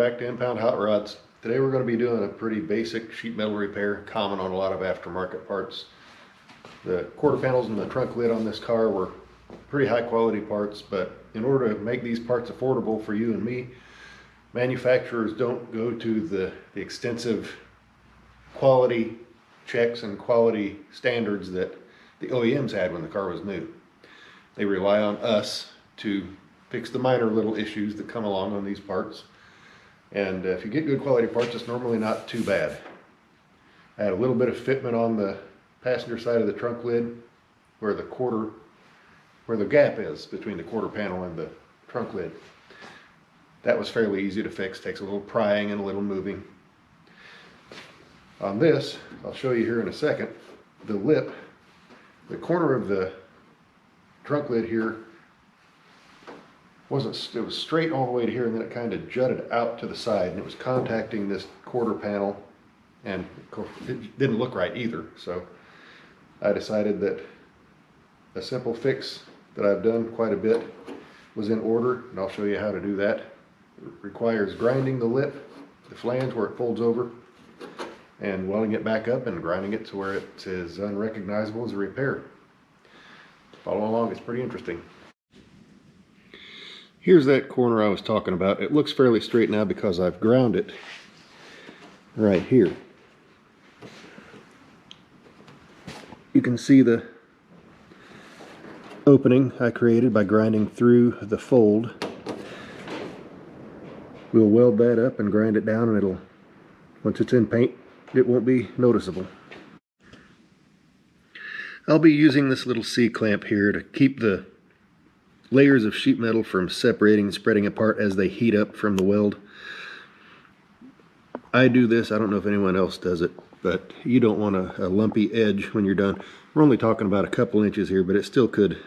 back to Impound Hot Rods. Today we're going to be doing a pretty basic sheet metal repair, common on a lot of aftermarket parts. The quarter panels and the trunk lid on this car were pretty high quality parts, but in order to make these parts affordable for you and me, manufacturers don't go to the extensive quality checks and quality standards that the OEMs had when the car was new. They rely on us to fix the minor little issues that come along on these parts. And if you get good quality parts, it's normally not too bad. I had a little bit of fitment on the passenger side of the trunk lid where the gap is between the quarter panel and the trunk lid. That was fairly easy to fix. Takes a little prying and a little moving. On this, I'll show you here in a second, the lip, the corner of the trunk lid here it was straight all the way to here, and then it kind of jutted out to the side, and it was contacting this quarter panel, and it didn't look right either. So I decided that a simple fix that I've done quite a bit was in order, and I'll show you how to do that. It requires grinding the lip, the flange where it folds over, and welding it back up and grinding it to where it is unrecognizable as a repair. Follow along, it's pretty interesting. Here's that corner I was talking about. It looks fairly straight now because I've ground it right here. You can see the opening I created by grinding through the fold. We'll weld that up and grind it down, and once it's in paint, it won't be noticeable. I'll be using this little C-clamp here to keep the layers of sheet metal from separating and spreading apart as they heat up from the weld. I do this, I don't know if anyone else does it, but you don't want a lumpy edge when you're done. We're only talking about a couple inches here, but it still could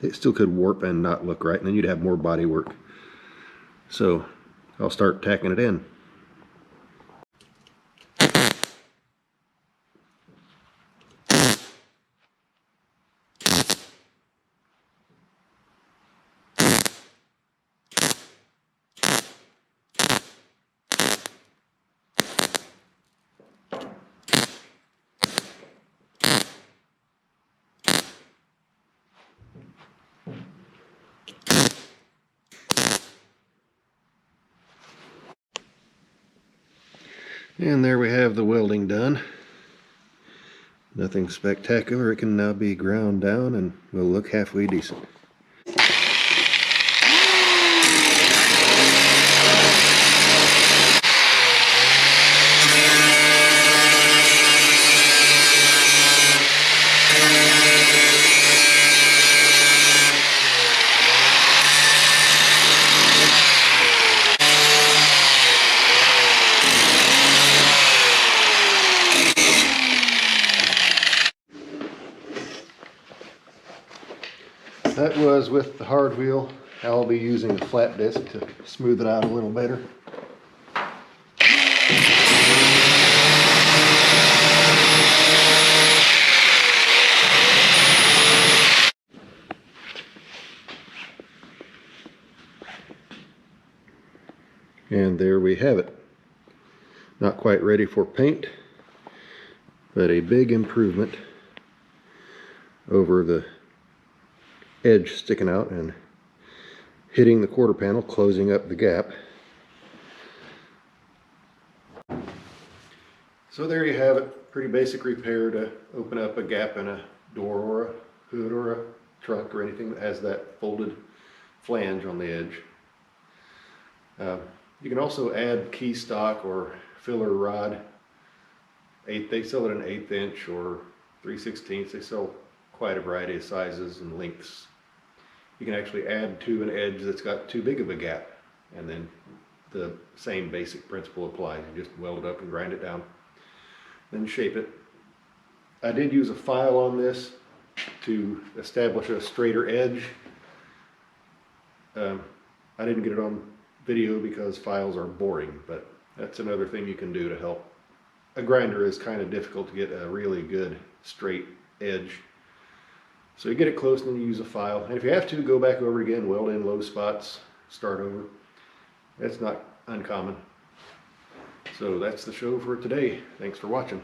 warp and not look right, and then you'd have more body work. So I'll start tacking it in. And there we have the welding done. Nothing spectacular. It can now be ground down and will look halfway decent. That was with the hard wheel. I'll be using a flat disc to smooth it out a little better. And there we have it. Not quite ready for paint, but a big improvement over the edge sticking out and hitting the quarter panel, closing up the gap. So there you have it. Pretty basic repair to open up a gap in a door or a hood or a trunk or anything that has that folded flange on the edge. You can also add key stock or filler rod. They sell it an 1/8 inch or 3/16. They sell quite a variety of sizes and lengths. You can actually add to an edge that's got too big of a gap, and then the same basic principle applies. You just weld it up and grind it down, then shape it. I did use a file on this to establish a straighter edge. I didn't get it on video because files are boring, but that's another thing you can do to help. A grinder is kind of difficult to get a really good straight edge. So you get it close and then you use a file. And if you have to, go back over again, weld in low spots, start over. That's not uncommon. So that's the show for today. Thanks for watching.